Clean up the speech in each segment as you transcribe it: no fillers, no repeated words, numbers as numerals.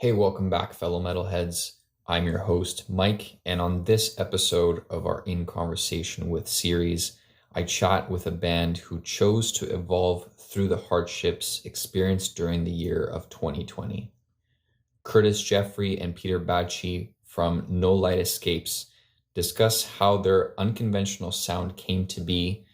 Hey, welcome back, fellow metalheads. I'm your host, Mike, and on this episode of our In Conversation with series, I chat with a band who chose to evolve through the hardships experienced during the year of 2020. Kurtis Jeffrey and Peter Bagchi from No Light Escapes discuss how their unconventional sound came to be,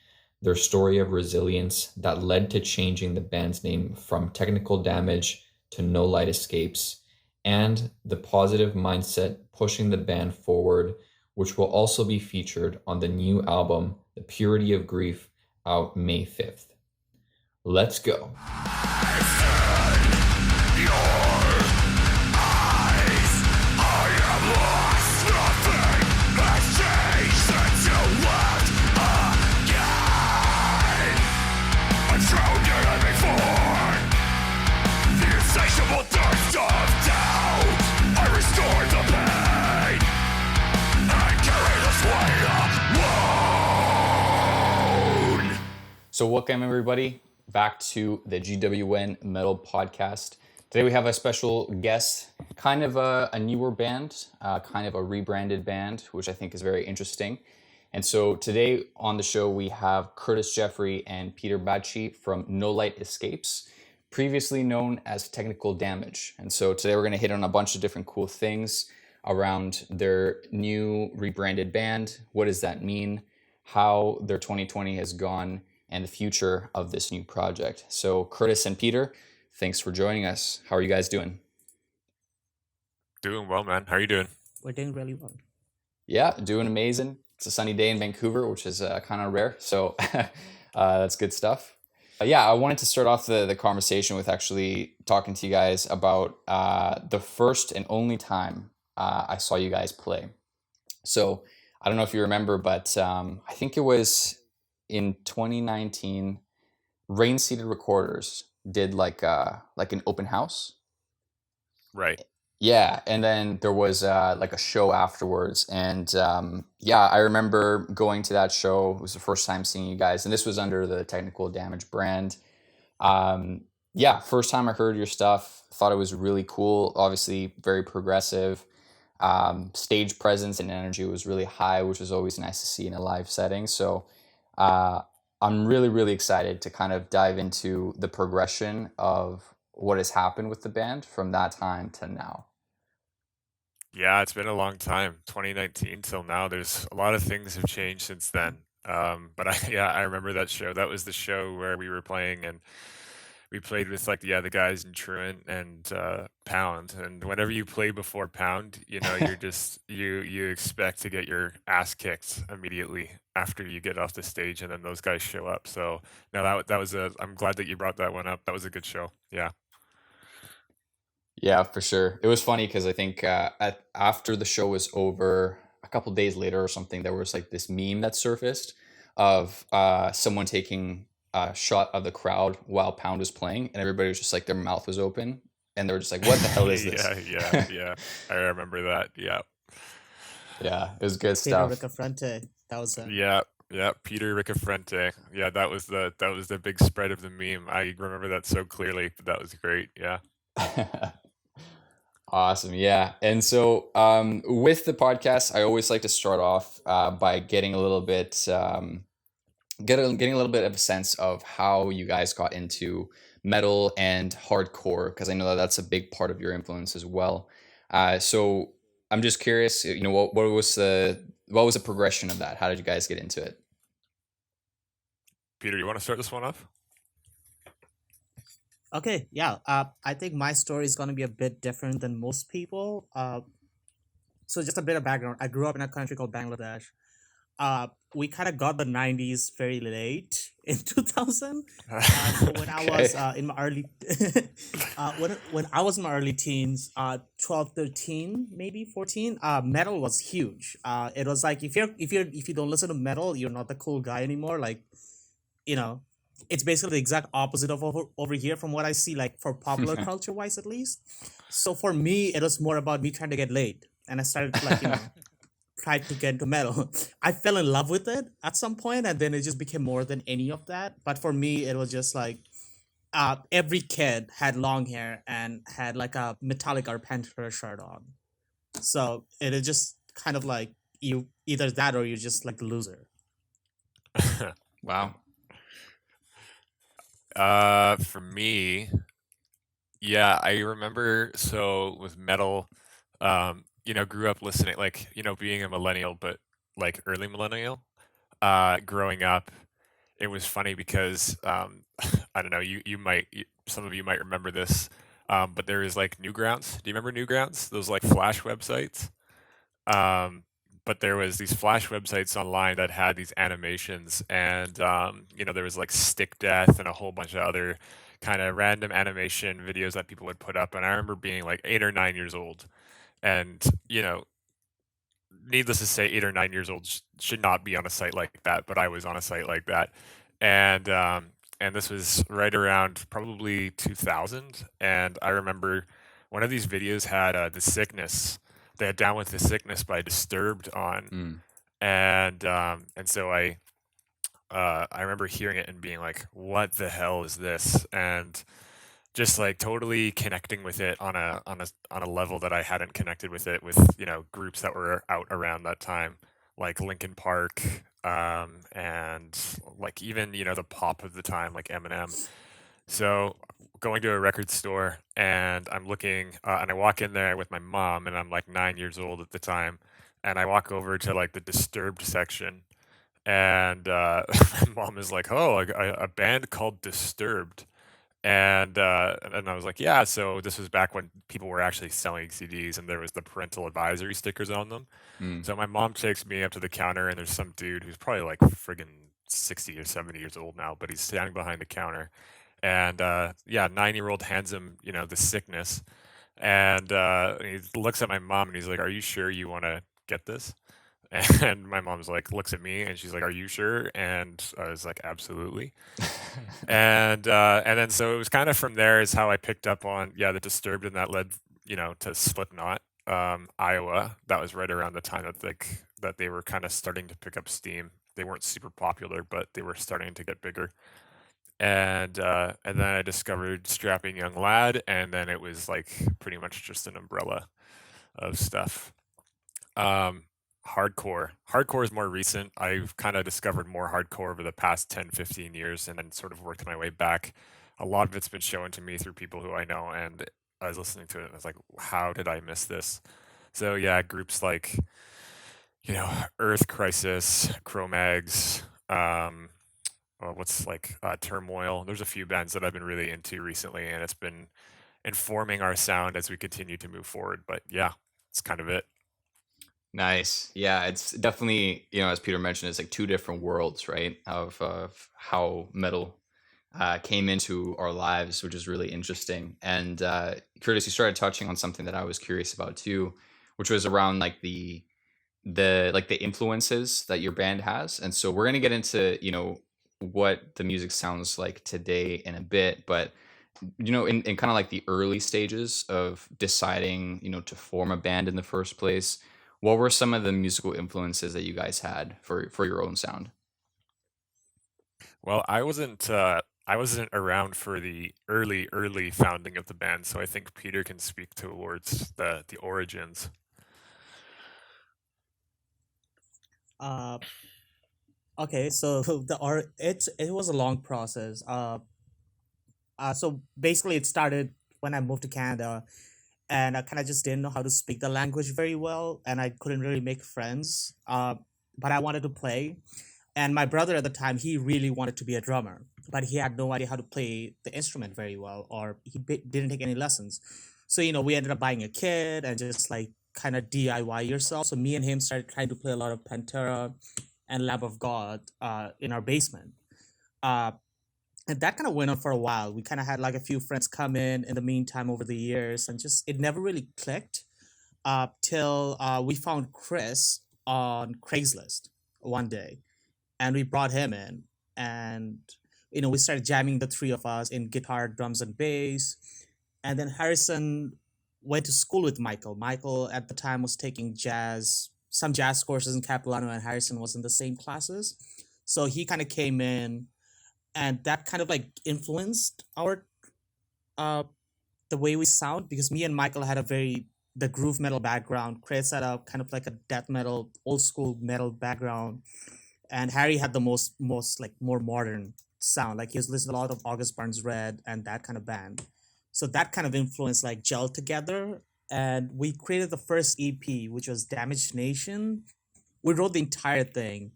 their story of resilience that led to changing the band's name from Technical Damage to No Light Escapes, and the positive mindset pushing the band forward, which will also be featured on the new album, The Purity of Grief, out May 5th. Let's go. So welcome everybody back to the GWN Metal Podcast. Today we have a special guest, kind of a newer band, kind of a rebranded band, which I think is very interesting. And so today on the show we have Kurtis Jeffrey and Peter Bagchi from No Light Escapes, previously known as Technical Damage. And so today we're going to hit on a bunch of different cool things around their new rebranded band. What does that mean? How their 2020 has gone, and the future of this new project. So Kurtis and Peter, thanks for joining us. How are you guys doing? Doing well, man. How are you doing? We're doing really well. Yeah, doing amazing. It's a sunny day in Vancouver, which is kind of rare. So that's good stuff. Yeah, I wanted to start off the conversation with actually talking to you guys about the first and only time I saw you guys play. So I don't know if you remember, but I think it was in 2019, Rain Seated Recorders did like an open house. Right. Yeah, and then there was like a show afterwards, and yeah, I remember going to that show. It was the first time seeing you guys, and this was under the Technical Damage brand. Yeah, first time I heard your stuff, thought it was really cool. Obviously, very progressive. Stage presence and energy was really high, which was always nice to see in a live setting. So I'm really, really excited to kind of dive into the progression of what has happened with the band from that time to now. Yeah, it's been a long time, 2019 till now. There's a lot of things have changed since then. But I remember that show. That was the show where we were playing, and we played with the guys in Truant and Pound. And whenever you play before Pound, you're just you expect to get your ass kicked immediately after you get off the stage, and then those guys show up. So no, that was I'm glad that you brought that one up. That was a good show. Yeah. Yeah, for sure. It was funny because I think after the show was over, a couple days later or something, there was like this meme that surfaced of someone taking a shot of the crowd while Pound was playing, and everybody was just like, their mouth was open, and they were just like, "What the hell is this?" Yeah. I remember that. Yeah. Yeah, it was good Peter stuff. Ricafrente. That was Yeah, Peter Ricafrente. Yeah, that was the big spread of the meme. I remember that so clearly. That was great. Yeah. Awesome. Yeah. And so with the podcast, I always like to start off by getting a little bit getting a little bit of a sense of how you guys got into metal and hardcore, because I know that that's a big part of your influence as well. So I'm just curious, what was the progression of that? How did you guys get into it? Peter, you want to start this one off? okay. Yeah. I think my story is gonna be a bit different than most people. So just a bit of background. I grew up in a country called Bangladesh. We kind of got the 90s very late in 2000. So when I was in my early when I was in my early teens, 12, 13, maybe 14, metal was huge. It was like if you don't listen to metal, you're not the cool guy anymore. Like, it's basically the exact opposite of over here from what I see, like for popular culture wise at least. So for me, it was more about me trying to get laid, and I started tried to get into metal. I fell in love with it at some point, and then it just became more than any of that. But for me, it was just like every kid had long hair and had like a Metallica or Pantera shirt on. So it is just kind of like you either that or you're just like the loser. Wow. For me, yeah, I remember. So with metal, grew up listening, like, being a millennial, but like early millennial. Growing up, it was funny because I don't know, some of you might remember this, but there is like Newgrounds. Do you remember Newgrounds? Those like Flash websites. Um, but there was these Flash websites online that had these animations, and there was like Stick Death and a whole bunch of other kind of random animation videos that people would put up. And I remember being like 8 or 9 years old, and needless to say, 8 or 9 years old should not be on a site like that, but I was on a site like that, and this was right around probably 2000, and I remember one of these videos had the sickness. They had Down with the Sickness by Disturbed on, Mm. and so I remember hearing it and being like, "What the hell is this?" And just like totally connecting with it on a level that I hadn't connected with it with groups that were out around that time, like Linkin Park, and like even the pop of the time, like Eminem. So going to a record store, and I'm looking, and I walk in there with my mom, and I'm like 9 years old at the time, and I walk over to like the Disturbed section, and my mom is like, "Oh, a band called Disturbed." And I was like, yeah. So this was back when people were actually selling CDs, and there was the parental advisory stickers on them. Mm. So my mom takes me up to the counter, and there's some dude who's probably like friggin' 60 or 70 years old now, but he's standing behind the counter. And yeah, 9-year-old hands him, the sickness. And he looks at my mom, and he's like, "Are you sure you want to get this?" And my mom's like, looks at me, and she's like, "Are you sure?" And I was like, "Absolutely." And then so it was kind of from there is how I picked up on the Disturbed, and that led to Slipknot, Iowa. That was right around the time that they were kind of starting to pick up steam. They weren't super popular, but they were starting to get bigger. And then I discovered Strapping Young Lad, and then it was like pretty much just an umbrella of stuff. Um, hardcore is more recent. I've kind of discovered more hardcore over the past 10, 15 years, and then sort of worked my way back. A lot of it's been shown to me through people who I know, and I was listening to it and I was like, how did I miss this? So yeah, groups like Earth Crisis, Cro-Mags, what's like Turmoil. There's a few bands that I've been really into recently, and it's been informing our sound as we continue to move forward. But yeah, it's kind of it. Nice. Yeah, it's definitely, as Peter mentioned, it's like two different worlds, right? Of how metal came into our lives, which is really interesting. And Kurtis, you started touching on something that I was curious about too, which was around like the influences that your band has. And so we're gonna get into, what the music sounds like today in a bit, but in kind of like the early stages of deciding, to form a band in the first place, what were some of the musical influences that you guys had for your own sound? Well, I wasn't around for the early founding of the band, so I think Peter can speak towards the origins. Uh, okay, so it was a long process. So basically, it started when I moved to Canada, and I kind of just didn't know how to speak the language very well, and I couldn't really make friends. But I wanted to play, and my brother at the time, he really wanted to be a drummer, but he had no idea how to play the instrument very well, or didn't take any lessons. So we ended up buying a kit and just like kind of DIY yourself. So me and him started trying to play a lot of Pantera and Lamb of God in our basement. Uh, and that kind of went on for a while. We kind of had like a few friends come in the meantime over the years, and just it never really clicked till we found Chris on Craigslist one day, and we brought him in, and we started jamming, the three of us, in guitar, drums, and bass. And then Harrison went to school with Michael. Michael at the time was taking some jazz courses in Capilano, and Harrison was in the same classes. So he kind of came in, and that kind of like influenced our the way we sound, because me and Michael had the groove metal background. Chris had a kind of like a death metal, old school metal background, and Harry had the most like more modern sound. Like he was listening to a lot of August Burns Red and that kind of band. So that kind of influence like gelled together, and we created the first EP, which was Damaged Nation. We wrote the entire thing,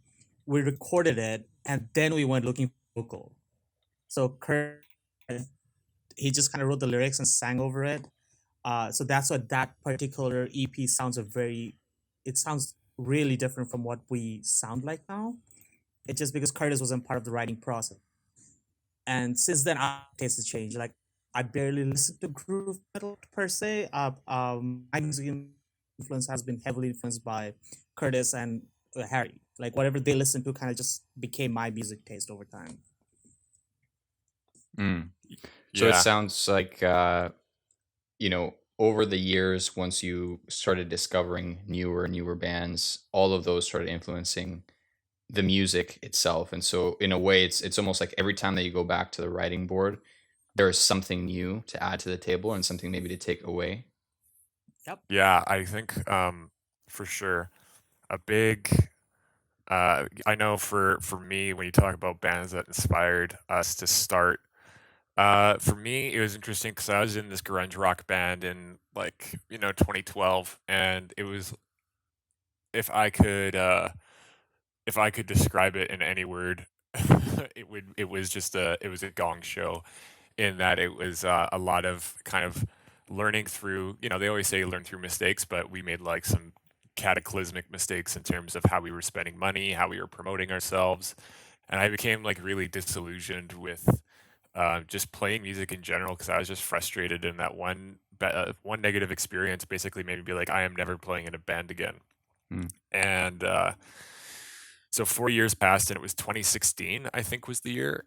we recorded it, and then we went looking for vocal. So Kurt, he just kind of wrote the lyrics and sang over it. So that's what that particular EP sounds it sounds really different from what we sound like now. It's just because Curtis wasn't part of the writing process. And since then, our taste has changed. Like, I barely listen to groove metal per se. My music influence has been heavily influenced by Curtis and Harry. Like, whatever they listen to kind of just became my music taste over time. So it Yeah. sounds like, over the years, once you started discovering newer bands, all of those started influencing the music itself. And so in a way, it's almost like every time that you go back to the writing board, there is something new to add to the table and something maybe to take away. Yeah, I think for sure a big I know for me, when you talk about bands that inspired us to start, for me it was interesting because I was in this grunge rock band in 2012, and it was, if I could describe it in any word, it was a gong show, in that it was a lot of kind of learning through, they always say learn through mistakes, but we made like some cataclysmic mistakes in terms of how we were spending money, how we were promoting ourselves. And I became like really disillusioned with just playing music in general, because I was just frustrated, and that one negative experience basically made me be like, I am never playing in a band again. And so 4 years passed, and it was 2016, I think, was the year.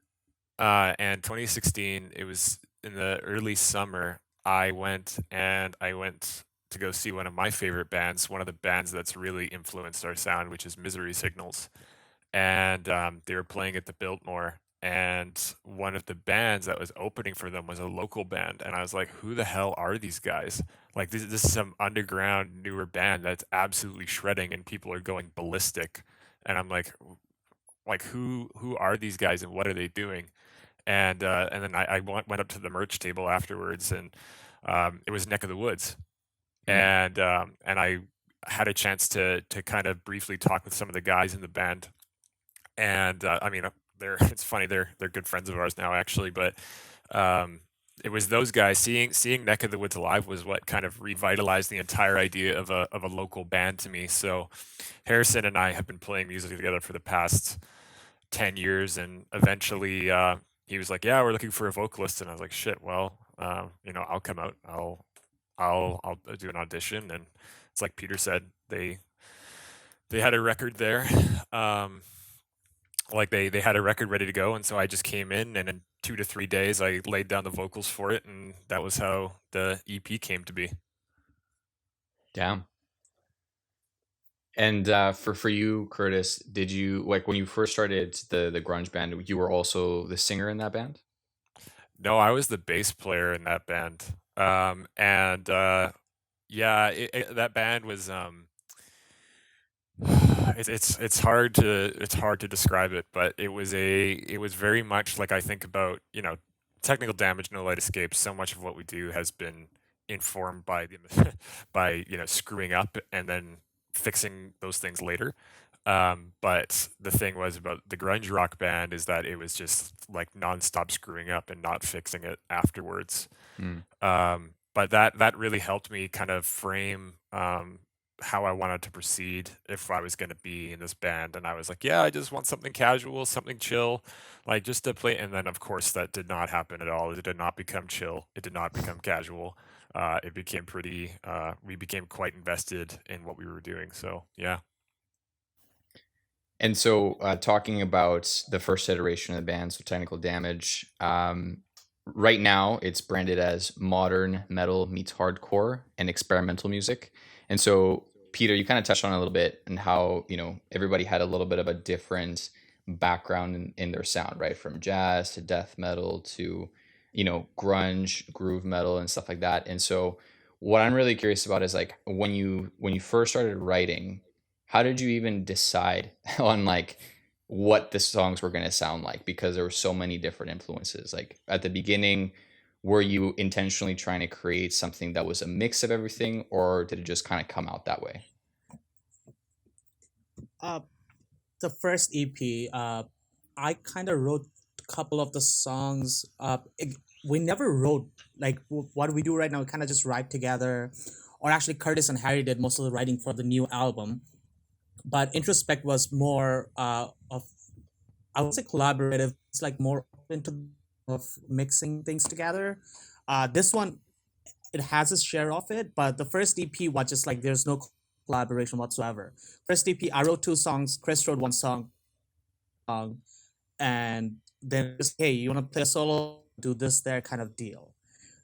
And 2016, it was in the early summer. I went to go see one of my favorite bands, one of the bands that's really influenced our sound, which is Misery Signals. And they were playing at the Biltmore, and one of the bands that was opening for them was a local band. And I was like, who the hell are these guys? Like, this is some underground newer band that's absolutely shredding, and people are going ballistic. And I'm like, who are these guys, and what are they doing? And then I went up to the merch table afterwards, and it was Neck of the Woods. And I had a chance to kind of briefly talk with some of the guys in the band. And I mean, it's funny, they're good friends of ours now, actually. But it was those guys, seeing Neck of the Woods live was what kind of revitalized the entire idea of a local band to me. So Harrison and I have been playing music together for the past 10 years, and eventually he was like, yeah, we're looking for a vocalist. And I was like, shit, well, I'll come out, I'll do an audition. And it's like Peter said, they had a record there. They had a record ready to go, and so I just came in, and in 2 to 3 days I laid down the vocals for it, and that was how the EP came to be. Damn. And for you, Curtis, did you, like, when you first started the grunge band, you were also the singer in that band? No, I was the bass player in that band. Yeah, that band was it's hard to describe it, but it was very much like, I think about, Technical Damage, No Light Escapes. So much of what we do has been informed by by screwing up and then fixing those things later. But the thing was about the grunge rock band is that it was just like nonstop screwing up and not fixing it afterwards. But that really helped me kind of frame how I wanted to proceed if I was going to be in this band. And I was like, yeah, I just want something casual, something chill, like just to play. And then, of course, that did not happen at all. It did not become chill. It did not become casual. It became we became quite invested in what we were doing. So, yeah. And so talking about the first iteration of the band, so Technical Damage, right now it's branded as modern metal meets hardcore and experimental music. And so, Peter, you kind of touched on it a little bit, and how, everybody had a little bit of a different background in their sound, right? From jazz to death metal to grunge, groove metal, and stuff like that. And so, what I'm really curious about is like when you first started writing, how did you even decide on like what the songs were going to sound like? Because there were so many different influences. Like at the beginning, were you intentionally trying to create something that was a mix of everything, or did it just kind of come out that way? Uh, the first EP, I kind of wrote a couple of the songs. We never wrote like what we do right now. We kind of just write together, or actually, Curtis and Harry did most of the writing for the new album. But Introspect was more of, I would say, collaborative. It's like more into of mixing things together. This one, it has its share of it, but the first EP was just like there's no collaboration whatsoever. First EP, I wrote 2 songs, Chris wrote 1 song, and then just, hey, you want to play a solo, do this there kind of deal.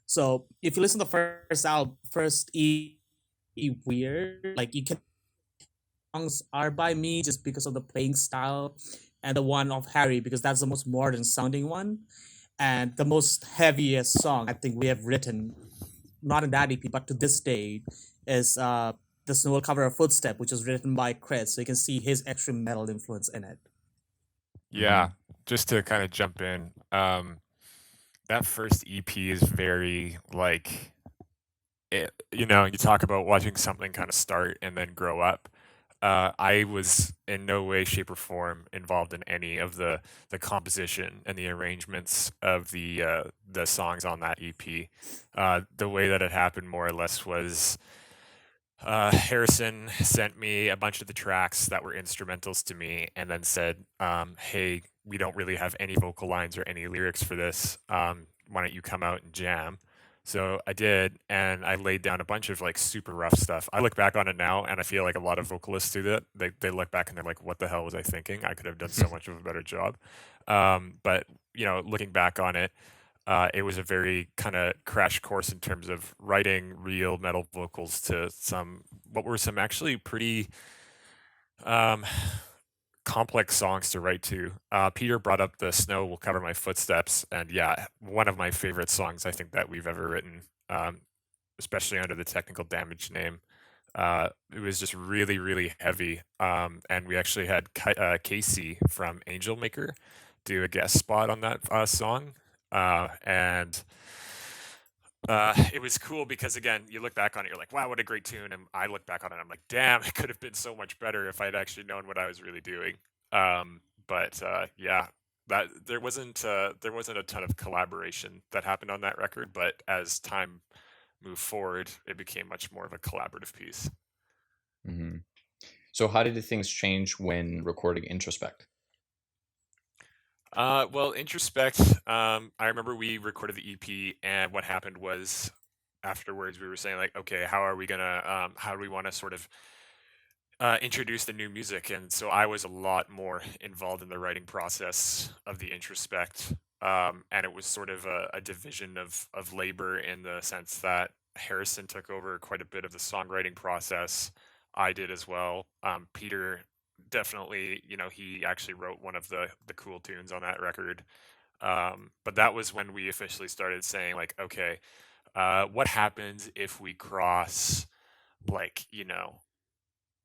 So if you listen to the first EP, weird, like you can songs are by me just because of the playing style, and the one of Harry because that's the most modern sounding one, and the most heaviest song I think we have written, not in that EP, but to this day, is the Snow Will Cover a Footstep, which was written by Chris. So you can see his extreme metal influence in it. Yeah, just to kind of jump in, that first EP is very like, you talk about watching something kind of start and then grow up. I was in no way, shape, or form involved in any of the composition and the arrangements of the songs on that EP. The way that it happened, more or less, was Harrison sent me a bunch of the tracks that were instrumentals to me, and then said, "Hey, we don't really have any vocal lines or any lyrics for this. Why don't you come out and jam?" So I did, and I laid down a bunch of like super rough stuff. I look back on it now, and I feel like a lot of vocalists do that. They look back and they're like, "What the hell was I thinking? I could have done so much of a better job." But looking back on it, it was a very kind of crash course in terms of writing real metal vocals to what were some actually pretty complex songs to write to. Peter brought up The Snow Will Cover My Footsteps, and yeah, one of my favorite songs I think that we've ever written, especially under the Technical Damage name. It was just really, really heavy, and we actually had Casey from Angel Maker do a guest spot on that song, and it was cool because, again, you look back on it, you're like, wow, what a great tune. And I look back on it, I'm like, damn, it could have been so much better if I'd actually known what I was really doing. But yeah, that there wasn't a ton of collaboration that happened on that record. But as time moved forward, it became much more of a collaborative piece. Mm-hmm. So how did things change when recording Introspect? Well, Introspect, I remember we recorded the EP, and what happened was afterwards we were saying like, okay, how do we want to sort of introduce the new music? And so I was a lot more involved in the writing process of the Introspect, and it was sort of a division of labor in the sense that Harrison took over quite a bit of the songwriting process. I did as well. Peter definitely, he actually wrote one of the cool tunes on that record. But that was when we officially started saying like, okay, what happens if we cross like,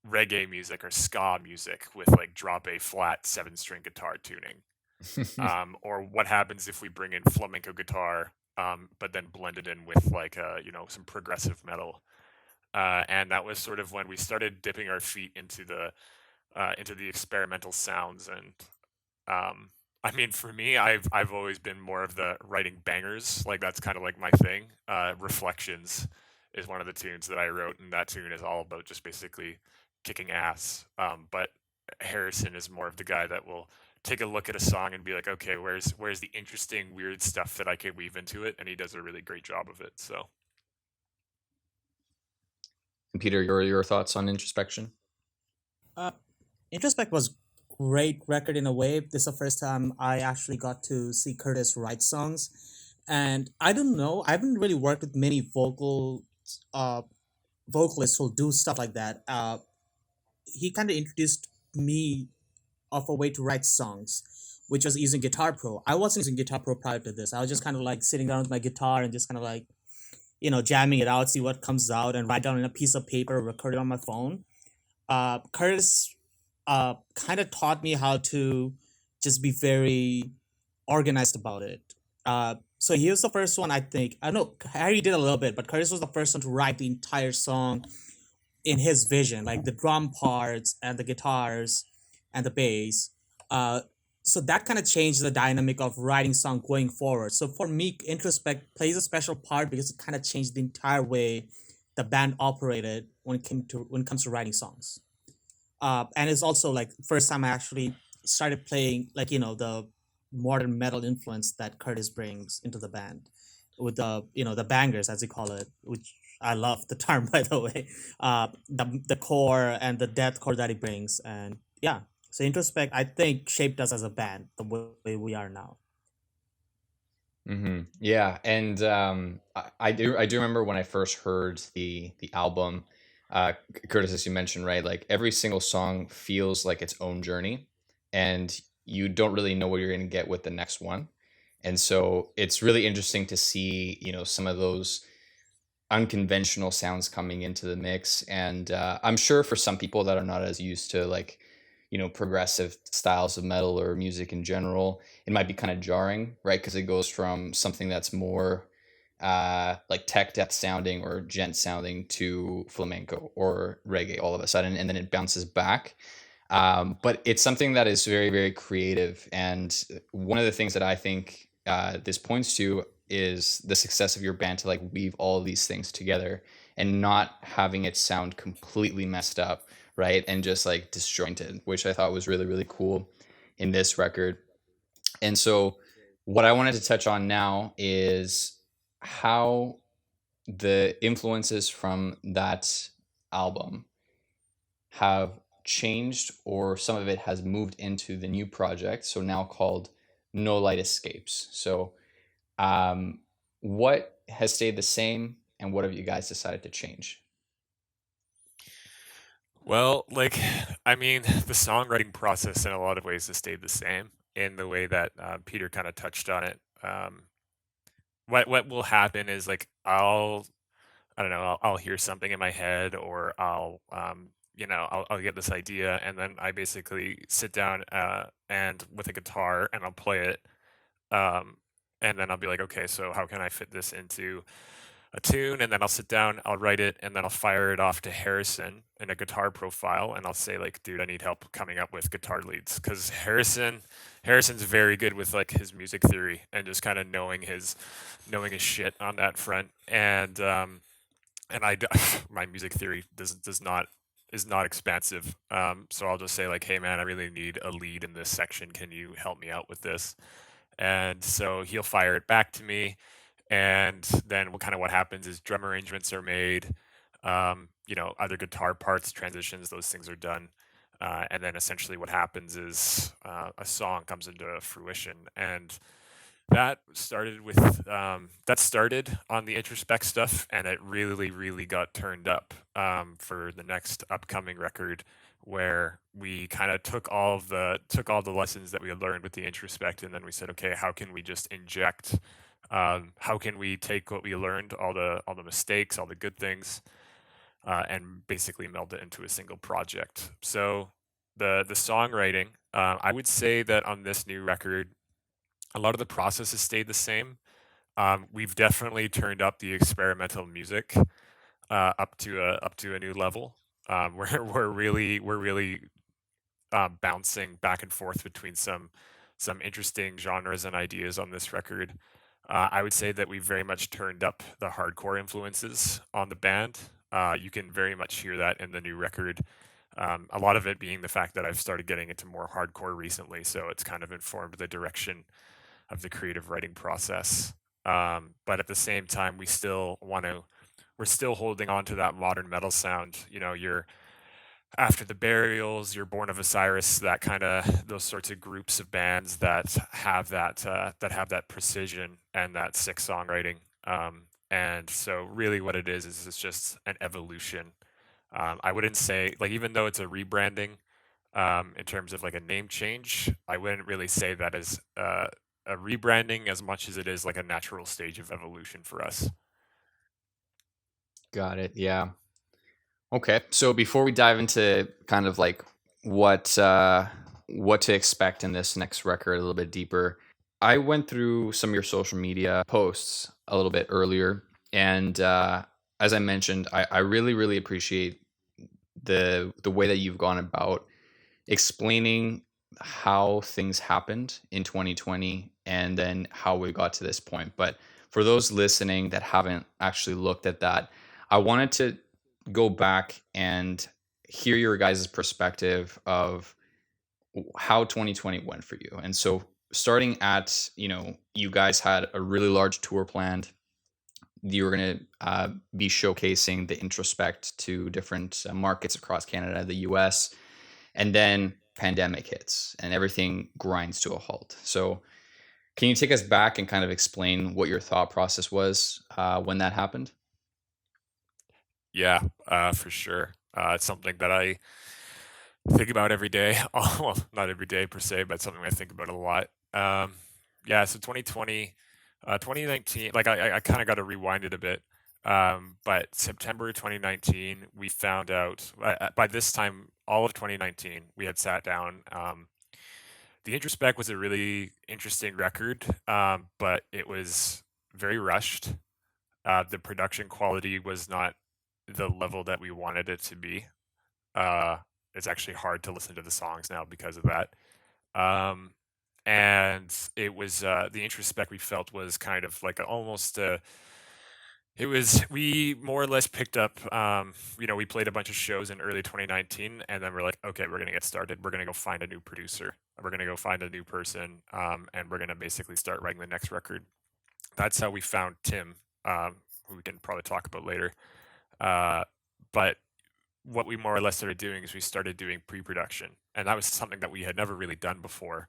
reggae music or ska music with like drop A flat 7-string guitar tuning? Or what happens if we bring in flamenco guitar, but then blend it in with like, some progressive metal? And that was sort of when we started dipping our feet into the experimental sounds. And I mean, for me, I've always been more of the writing bangers. Like that's kind of like my thing. Reflections is one of the tunes that I wrote, and that tune is all about just basically kicking ass. But Harrison is more of the guy that will take a look at a song and be like, okay, where's the interesting, weird stuff that I can weave into it, and he does a really great job of it. So, Peter, your thoughts on Introspection? Introspect was great record in a way. This is the first time I actually got to see Curtis write songs, and I don't know. I haven't really worked with many vocalists who'll do stuff like that. He kind of introduced me of a way to write songs, which was using Guitar Pro. I wasn't using Guitar Pro prior to this. I was just kind of like sitting down with my guitar and just kind of like, jamming it out, see what comes out, and write down on a piece of paper, record it on my phone. Kurtis kind of taught me how to just be very organized about it. So he was the first one, I think. I know Harry did a little bit, but Kurtis was the first one to write the entire song in his vision, like the drum parts and the guitars and the bass. So that kind of changed the dynamic of writing song going forward. So for me, Introspect plays a special part because it kind of changed the entire way the band operated when it comes to writing songs. And it's also like first time I actually started playing like the modern metal influence that Kurtis brings into the band with the bangers, as you call it, which I love the term, by the way. The core and the deathcore that he brings, and yeah. So Introspect, I think, shaped us as a band the way we are now. Yeah, and I do remember when I first heard the album, Kurtis, as you mentioned, right? Like every single song feels like its own journey, and you don't really know what you're going to get with the next one. And so it's really interesting to see, some of those unconventional sounds coming into the mix. And I'm sure for some people that are not as used to like, progressive styles of metal or music in general, it might be kind of jarring, right? Because it goes from something that's more like tech death sounding or gent sounding to flamenco or reggae all of a sudden, and then it bounces back. But it's something that is very, very creative. And one of the things that I think this points to is the success of your band to like weave all of these things together and not having it sound completely messed up, right? And just like disjointed, which I thought was really, really cool in this record. And so what I wanted to touch on now is how the influences from that album have changed, or some of it has moved into the new project, so now called No Light Escapes. So what has stayed the same, and what have you guys decided to change? Well, like, I mean, the songwriting process in a lot of ways has stayed the same in the way that Peter kind of touched on it. What will happen is like I don't know, I'll hear something in my head, or I'll get this idea, and then I basically sit down and with a guitar and I'll play it, um, and then I'll be like, okay, so how can I fit this into a tune? And then I'll sit down, I'll write it, and then I'll fire it off to Harrison in a guitar profile, and I'll say like, dude, I need help coming up with guitar leads, because Harrison's very good with like his music theory and just kind of knowing his shit on that front. And my music theory is not expansive. So I'll just say like, hey man, I really need a lead in this section. Can you help me out with this? And so he'll fire it back to me, and then what happens is drum arrangements are made, other guitar parts, transitions, those things are done. And then essentially what happens is a song comes into fruition. And that started on the Introspect stuff, and it really, really got turned up for the next upcoming record, where we kind of took all the lessons that we had learned with the Introspect, and then we said, okay, how can we just inject? How can we take what we learned, all the mistakes, all the good things, and basically meld it into a single project? So the songwriting, I would say that on this new record, a lot of the process has stayed the same. We've definitely turned up the experimental music up to a new level. We're really bouncing back and forth between some interesting genres and ideas on this record. I would say that we very much turned up the hardcore influences on the band. You can very much hear that in the new record. A lot of it being the fact that I've started getting into more hardcore recently, so it's kind of informed the direction of the creative writing process. But at the same time, we're still holding on to that modern metal sound. You're After the Burials, you're Born of Osiris, that kind of, those sorts of groups of bands that have that precision and that sick songwriting. And so really what it is it's just an evolution. I wouldn't say, like, even though it's a rebranding, In terms of like a name change, I wouldn't really say that as a rebranding as much as it is like a natural stage of evolution for us. Got it. Yeah. Okay. So before we dive into kind of like what to expect in this next record a little bit deeper, I went through some of your social media posts a little bit earlier, and as I mentioned, I really really appreciate the way that you've gone about explaining how things happened in 2020 and then how we got to this point. But for those listening that haven't actually looked at that, I wanted to go back and hear your guys' perspective of how 2020 went for you. And so starting at, you guys had a really large tour planned. You were going to be showcasing the Introspect to different markets across Canada, the US, and then pandemic hits and everything grinds to a halt. So can you take us back and kind of explain what your thought process was when that happened? Yeah, for sure. It's something that I think about every day. Well, not every day per se, but something I think about a lot. Yeah, so 2020, 2019, like I kind of got to rewind it a bit. But September 2019, we found out by this time, all of 2019, we had sat down. The Introspect was a really interesting record, but it was very rushed. The production quality was not the level that we wanted it to be. Uh, it's actually hard to listen to the songs now because of that. And it was the Introspect we felt was kind of like almost it was we more or less picked up we played a bunch of shows in early 2019 and then we're like, okay, we're gonna get started, we're gonna go find a new producer, we're gonna go find a new person, and we're gonna basically start writing the next record. That's how we found Tim, who we can probably talk about later. But what we more or less started doing is we started doing pre-production, and that was something that we had never really done before,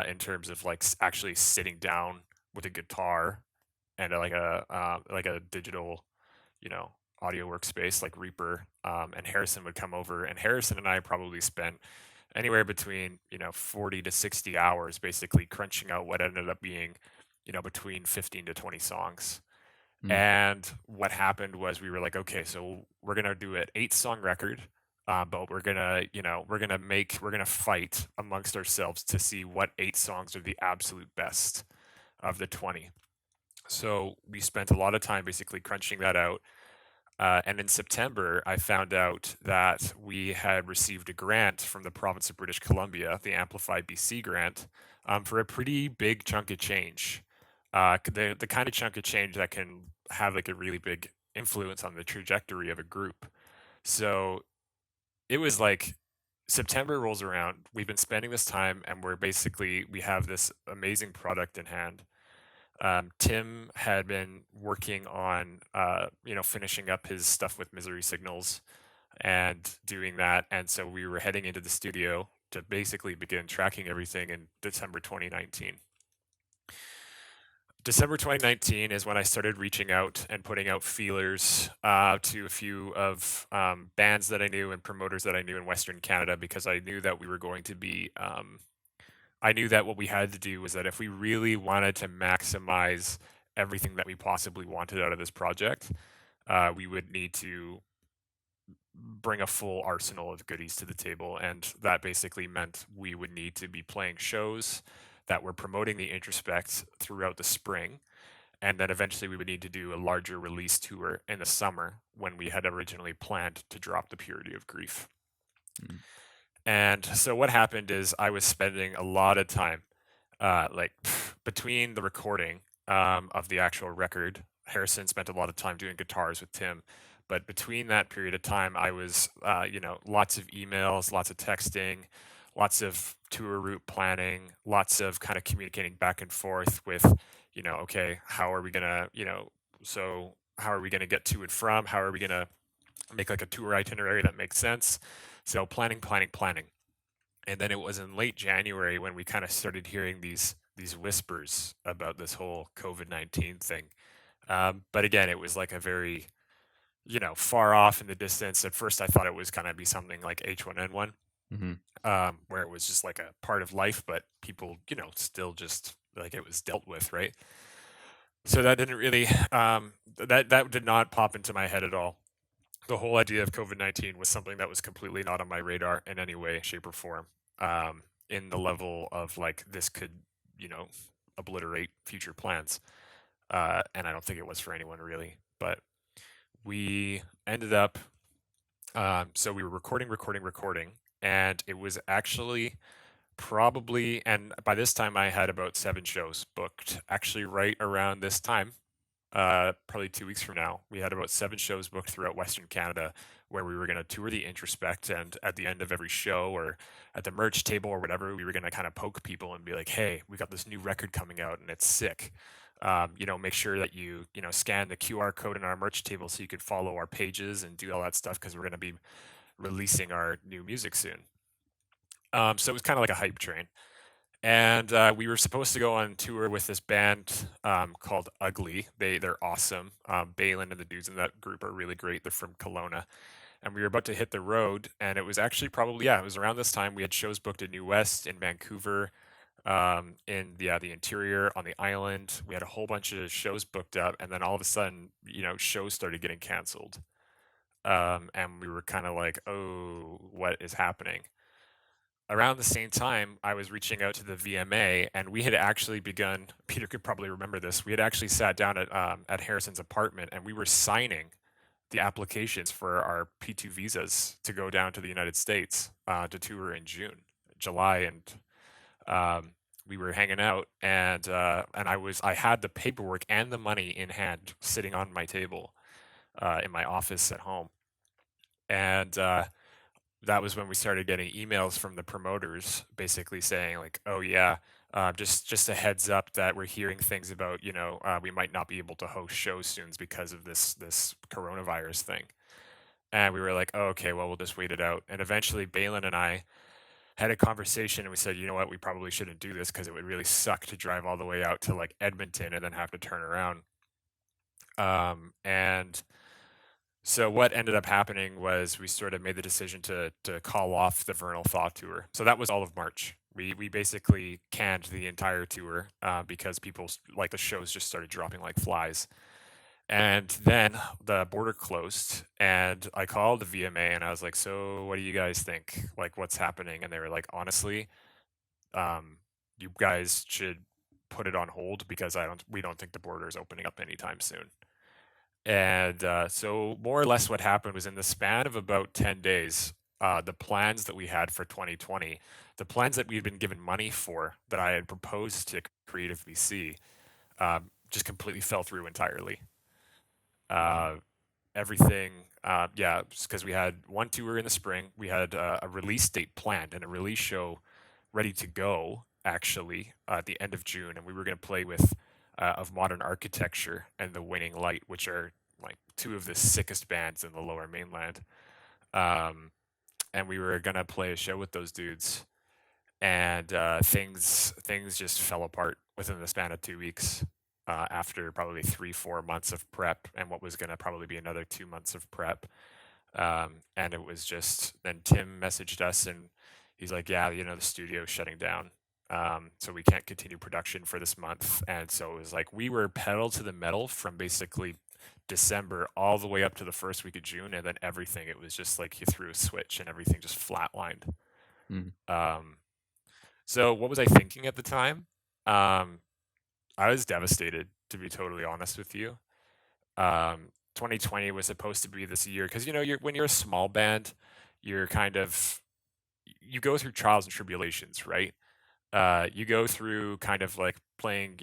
in terms of like actually sitting down with a guitar and like a digital, audio workspace like Reaper. And Harrison would come over, and Harrison and I probably spent anywhere between 40 to 60 hours basically crunching out what ended up being between 15 to 20 songs. And what happened was we were like, okay, so we're gonna do an 8-song record, but we're gonna fight amongst ourselves to see what 8 songs are the absolute best of the 20. So we spent a lot of time basically crunching that out. And in September, I found out that we had received a grant from the province of British Columbia, the Amplify BC grant, for a pretty big chunk of change. The kind of chunk of change that can have like a really big influence on the trajectory of a group. So it was like September rolls around. We've been spending this time, and we have this amazing product in hand. Tim had been working on, finishing up his stuff with Misery Signals and doing that. And so we were heading into the studio to basically begin tracking everything in December 2019. December 2019 is when I started reaching out and putting out feelers to a few of bands that I knew and promoters that I knew in Western Canada, because I knew that we were going to be I knew that what we had to do was that if we really wanted to maximize everything that we possibly wanted out of this project, we would need to bring a full arsenal of goodies to the table. And that basically meant we would need to be playing shows that were promoting the Introspect throughout the spring. And then eventually we would need to do a larger release tour in the summer when we had originally planned to drop the Purity of Grief. And so what happened is I was spending a lot of time, between the recording of the actual record. Harrison spent a lot of time doing guitars with Tim, but between that period of time, I was, lots of emails, lots of texting, lots of tour route planning, lots of kind of communicating back and forth with, okay, how are we gonna, so how are we gonna get to and from? How are we gonna make like a tour itinerary that makes sense? So planning. And then it was in late January when we kind of started hearing these whispers about this whole COVID-19 thing. But again, it was like a very, far off in the distance. At first, I thought it was going to be something like H1N1. where it was just like a part of life, but people, still just like it was dealt with, right? So that didn't really, that did not pop into my head at all. The whole idea of COVID-19 was something that was completely not on my radar in any way, shape, or form. In the level of like this could, obliterate future plans. And I don't think it was for anyone really. But we ended up, so we were recording, and it was actually probably, and by this time I had about 7 shows booked. Actually, right around this time, probably 2 weeks from now, we had about 7 shows booked throughout Western Canada where we were going to tour the Introspect, and at the end of every show or at the merch table or whatever, we were going to kind of poke people and be like, hey, we got this new record coming out and it's sick. Make sure that you scan the QR code in our merch table so you could follow our pages and do all that stuff because we're going to be releasing our new music soon. So it was kind of like a hype train. And we were supposed to go on tour with this band called 𝐓𝐞𝐬𝐜𝐚𝐸. They're awesome. Balin and the dudes in that group are really great. They're from Kelowna. And we were about to hit the road, and it was actually probably, it was around this time. We had shows booked in New West, in Vancouver, in the interior, on the island. We had a whole bunch of shows booked up, and then all of a sudden, shows started getting canceled. And we were kind of like, oh, what is happening? Around the same time, I was reaching out to the VMA, and we had actually begun. Peter could probably remember this. We had actually sat down at Harrison's apartment, and we were signing the applications for our P2 visas to go down to the United States to tour in July, and we were hanging out, and I had the paperwork and the money in hand, sitting on my table in my office at home, and that was when we started getting emails from the promoters basically saying like, oh yeah, just a heads up that we're hearing things about, we might not be able to host shows soon because of this coronavirus thing. And we were like, oh, okay, well, we'll just wait it out. And eventually Balin and I had a conversation, and we said, you know what, we probably shouldn't do this because it would really suck to drive all the way out to like Edmonton and then have to turn around. And so what ended up happening was we sort of made the decision to call off the Vernal Thaw tour. So that was all of March. We basically canned the entire tour because people, like, the shows just started dropping like flies. And then the border closed, and I called the VMA and I was like, so what do you guys think? Like, what's happening? And they were like, honestly, you guys should put it on hold because we don't think the border is opening up anytime soon. And so more or less what happened was in the span of about 10 days, the plans that we had for 2020, the plans that we had been given money for that I had proposed to Creative BC, just completely fell through entirely. Everything, because we had one tour in the spring, we had a release date planned and a release show ready to go actually at the end of June, and we were going to play with of Modern Architecture and The Waning Light, which are like two of the sickest bands in the Lower Mainland. And we were gonna play a show with those dudes, and things just fell apart within the span of 2 weeks. After probably 3-4 months of prep, and what was gonna probably be another 2 months of prep, and it was just then Tim messaged us and he's like, yeah, the studio's shutting down. So we can't continue production for this month. And so it was like we were pedal to the metal from basically December all the way up to the first week of June, and then everything, it was just like you threw a switch and everything just flatlined. So what was I thinking at the time? I was devastated, to be totally honest with you. 2020 was supposed to be this year because when you're a small band, you're you go through trials and tribulations, right? You go through kind of like playing,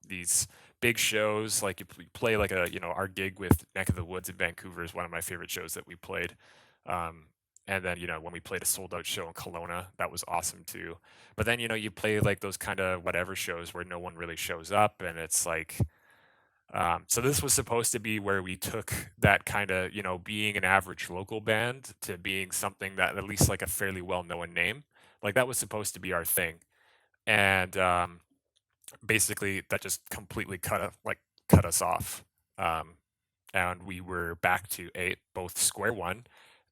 these big shows, like you play like our gig with Neck of the Woods in Vancouver is one of my favorite shows that we played. And then, when we played a sold out show in Kelowna, that was awesome too. But then, you play like those kind of whatever shows where no one really shows up, and it's like, so this was supposed to be where we took that kind of, being an average local band to being something that at least like a fairly well-known name. Like that was supposed to be our thing. And basically that just completely cut us off. And we were back to both square one,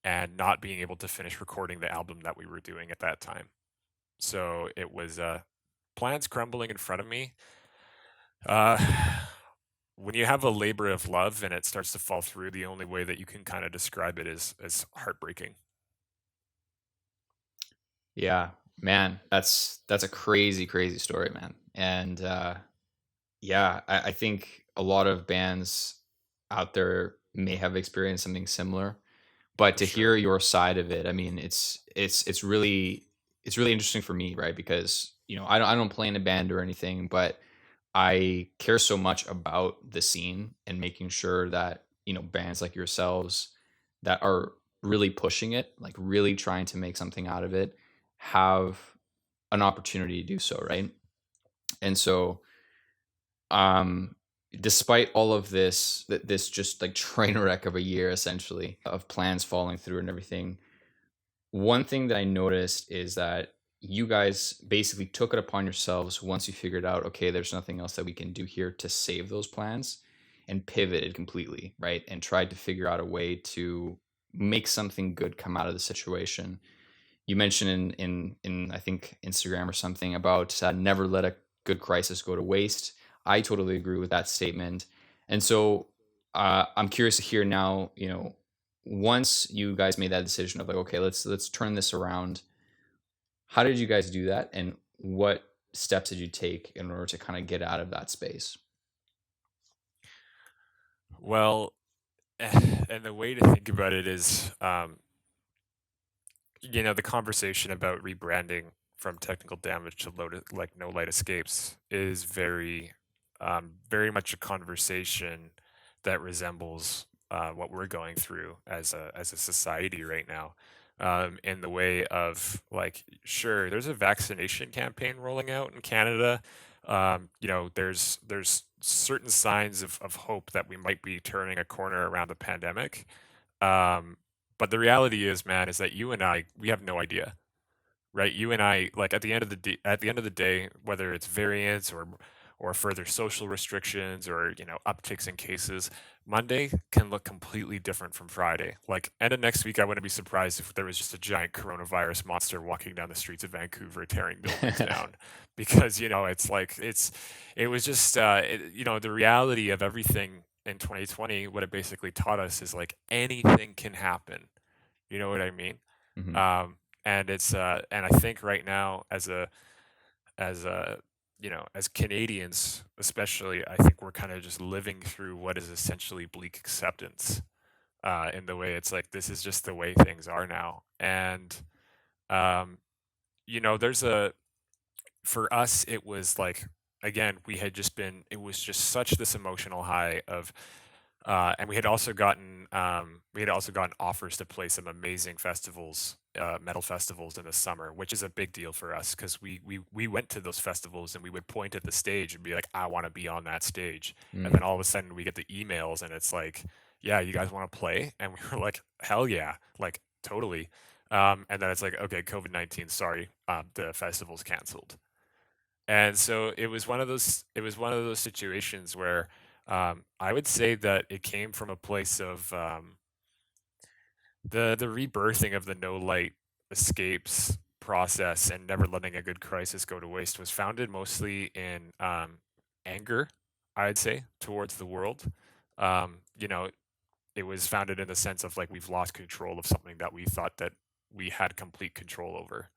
and not being able to finish recording the album that we were doing at that time. So it was plans crumbling in front of me. When you have a labor of love and it starts to fall through, the only way that you can kind of describe it is as heartbreaking. Yeah, man, that's a crazy, crazy story, man. And yeah, I think a lot of bands out there may have experienced something similar, but For to hear sure. your side of it, I mean, it's really interesting for me, right? Because I don't play in a band or anything, but I care so much about the scene and making sure that bands like yourselves that are really pushing it, like really trying to make something out of it, have an opportunity to do so, right? And so um despite all of this just like train wreck of a year essentially of plans falling through and everything, one thing that I noticed is that you guys basically took it upon yourselves once you figured out, okay, there's nothing else that we can do here to save those plans, and pivoted completely, right? And tried to figure out a way to make something good come out of the situation. You mentioned in I think Instagram or something about never let a good crisis go to waste. I totally agree with that statement. And so I'm curious to hear now, once you guys made that decision of like, okay, let's turn this around. How did you guys do that, and what steps did you take in order to kind of get out of that space? Well, and the way to think about it is, the conversation about rebranding from technical damage to like no light escapes is very much a conversation that resembles what we're going through as a society right now. In the way of like, sure, there's a vaccination campaign rolling out in Canada. There's certain signs of hope that we might be turning a corner around the pandemic. Um, but the reality is, man, is that you and I, we have no idea, right? You and I, like at the end of the day, whether it's variants or further social restrictions or upticks in cases, Monday can look completely different from Friday. Like end of next week, I wouldn't be surprised if there was just a giant coronavirus monster walking down the streets of Vancouver, tearing buildings down, because it was just the reality of everything in 2020. What it basically taught us is like anything can happen. You know what I mean? Hmm. Um, and I think right now as Canadians especially, I think we're kind of just living through what is essentially bleak acceptance, in the way it's like this is just the way things are now. And um, there's a for us it was like, again, it was just such this emotional high of and we had also gotten offers to play some amazing festivals, metal festivals in the summer, which is a big deal for us because we went to those festivals and we would point at the stage and be like, I want to be on that stage. And then all of a sudden we get the emails and it's like, yeah, you guys want to play? And we were like, hell yeah, like totally. And then it's like, okay, COVID-19, sorry, the festival's canceled. And so it was one of those situations where I would say that it came from a place of the rebirthing of the no light escapes process and never letting a good crisis go to waste was founded mostly in anger, I'd say, towards the world. Um, you know, it was founded in the sense of like we've lost control of something that we thought that we had complete control over.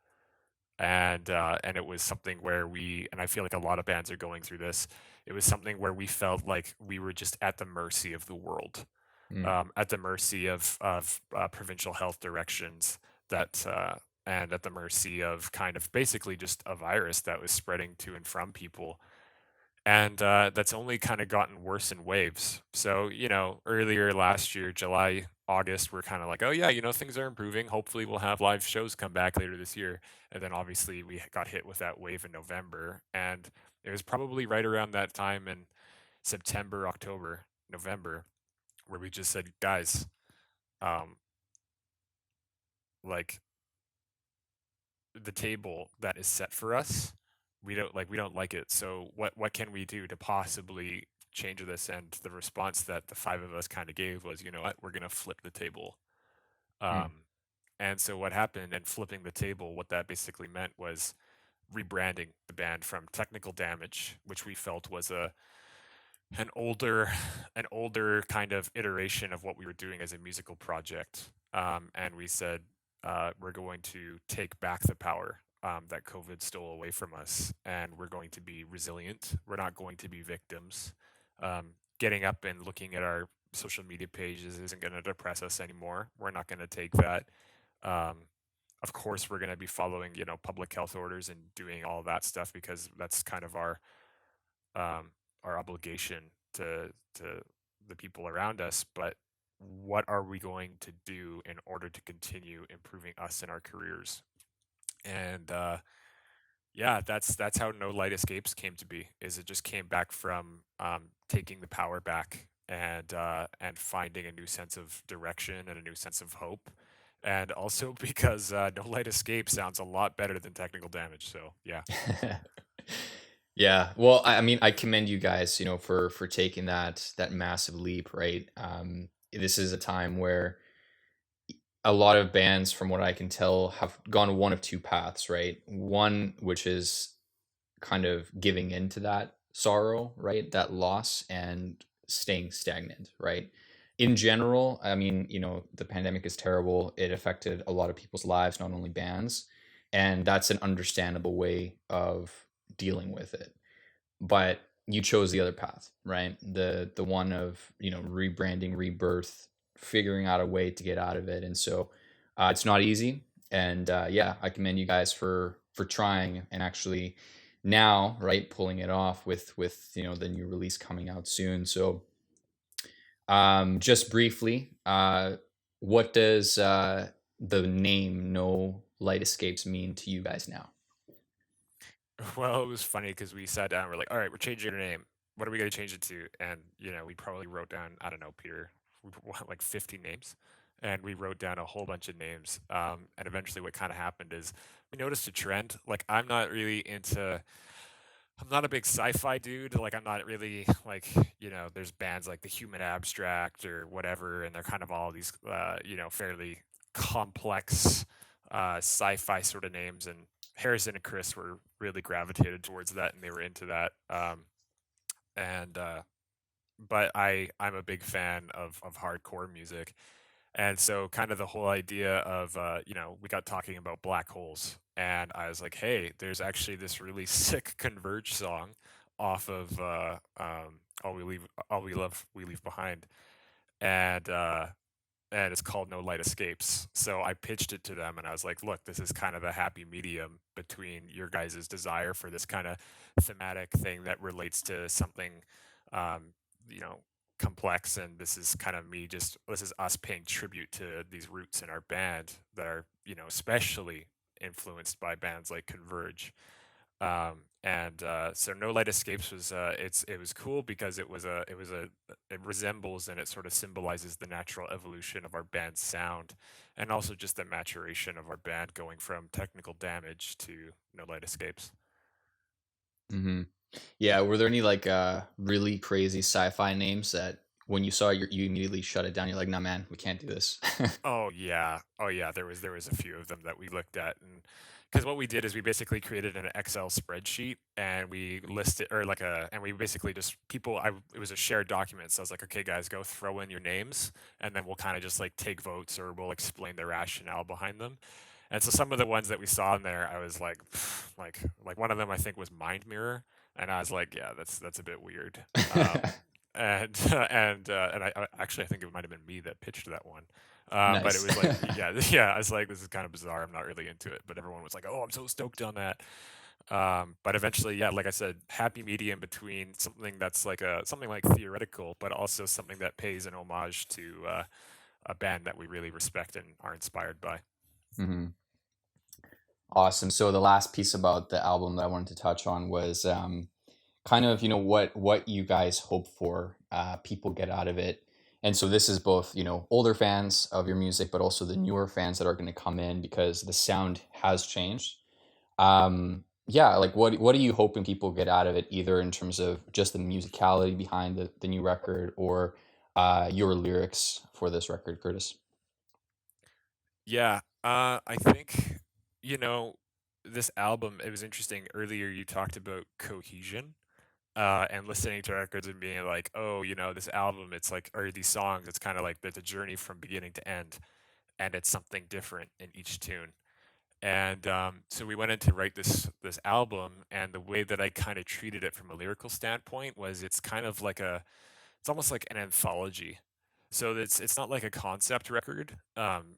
And it was something where and I feel like a lot of bands are going through this. It was something where we felt like we were just at the mercy of the world, Mm. at the mercy of provincial health directions and at the mercy of kind of basically just a virus that was spreading to and from people. And that's only kind of gotten worse in waves. So, earlier last year, July, August, we're kind of like, oh yeah, things are improving. Hopefully we'll have live shows come back later this year. And then obviously we got hit with that wave in November. And it was probably right around that time in September, October, November, where we just said, guys, um, like the table that is set for us, we don't like it. So what can we do to possibly change this? And the response that the five of us kind of gave was, you know what, we're gonna flip the table. Mm. And so what happened, and flipping the table, what that basically meant was rebranding the band from Technical Damage, which we felt was an older kind of iteration of what we were doing as a musical project. And we said we're going to take back the power that COVID stole away from us, and we're going to be resilient. We're not going to be victims. Getting up and looking at our social media pages isn't going to depress us anymore. We're not going to take that. Of course, we're going to be following, public health orders and doing all that stuff, because that's kind of our obligation to the people around us. But what are we going to do in order to continue improving us in our careers? And yeah, that's how No Light Escapes came to be. Is it just came back from taking the power back, and finding a new sense of direction and a new sense of hope. And also because No Light Escape sounds a lot better than Technical Damage. So yeah. Yeah. Well, I mean, I commend you guys, for taking that massive leap, right? This is a time where a lot of bands, from what I can tell, have gone one of two paths, right? One, which is kind of giving into that sorrow, right? That loss, and staying stagnant, right? In general, I mean, the pandemic is terrible. It affected a lot of people's lives, not only bands. And that's an understandable way of dealing with it. But you chose the other path, right? The one of, rebranding, rebirth, figuring out a way to get out of it. And so it's not easy. And yeah, I commend you guys for trying, and actually now, right, pulling it off with the new release coming out soon. So just briefly, what does the name No Light Escapes mean to you guys now? Well, it was funny because we sat down. We're like, all right, we're changing our name. What are we going to change it to? And we probably wrote down, I don't know, Peter, like 50 names, and we wrote down a whole bunch of names. And eventually, what kind of happened is we noticed a trend. Like, I'm not a big sci-fi dude. Like, I'm not really like, there's bands like the Human Abstract or whatever, and they're kind of all these, fairly complex sci-fi sort of names. And Harrison and Chris were really gravitated towards that, and they were into that. But I'm a big fan of hardcore music, and so kind of the whole idea of we got talking about black holes, and I was like, hey, there's actually this really sick Converge song off of All We Love We Leave Behind, and it's called No Light Escapes. So I pitched it to them, and I was like, look, this is kind of a happy medium between your guys' desire for this kind of thematic thing that relates to something, um, you know, complex. And this is kind of this is us paying tribute to these roots in our band that are, especially influenced by bands like Converge. So No Light Escapes was it was cool because it resembles, and it sort of symbolizes the natural evolution of our band's sound, and also just the maturation of our band going from Technical Damage to No Light Escapes. Mm-hmm. Yeah, were there any like really crazy sci-fi names that when you saw it, you immediately shut it down? You're like, nah, man, we can't do this. Oh yeah, there was a few of them that we looked at, and because what we did is we basically created an Excel spreadsheet, and we listed, and we basically just it was a shared document. So I was like, okay, guys, go throw in your names, and then we'll kind of just like take votes, or we'll explain the rationale behind them. And so some of the ones that we saw in there, I was like, like one of them I think was Mind Mirror, and I was like, yeah, that's a bit weird. And I actually, I think it might have been me that pitched that one. But it Nice. was like, yeah, I was like, this is kind of bizarre. I'm not really into it, but everyone was like, oh, I'm so stoked on that. But eventually, yeah, like I said, happy medium between something that's like something like theoretical, but also something that pays an homage to a band that we really respect and are inspired by. Mm-hmm. Awesome. So the last piece about the album that I wanted to touch on was kind of, what you guys hope for people get out of it. And so this is both, older fans of your music, but also the newer fans that are going to come in, because the sound has changed. Yeah, like what are you hoping people get out of it, either in terms of just the musicality behind the new record, or your lyrics for this record, Kurtis? Yeah, I think, you know, this album, it was interesting. Earlier, you talked about cohesion, and listening to records and being like, oh, this album, it's like, or these songs, it's kind of like there's a journey from beginning to end, and it's something different in each tune. And so we went in to write this album, and the way that I kind of treated it from a lyrical standpoint was it's kind of like it's almost like an anthology. So it's not like a concept record,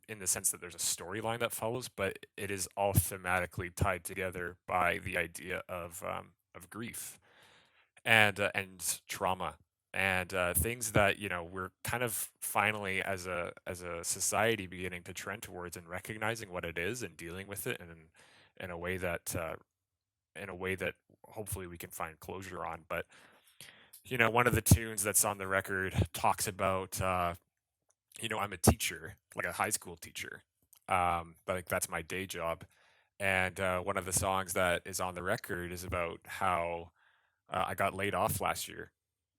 in the sense that there's a storyline that follows, but it is all thematically tied together by the idea of grief and trauma and things that we're kind of finally as a society beginning to trend towards and recognizing what it is and dealing with it in a way that hopefully we can find closure on. But one of the tunes that's on the record talks about I'm a teacher, like a high school teacher, but like that's my day job. And one of the songs that is on the record is about how I got laid off last year.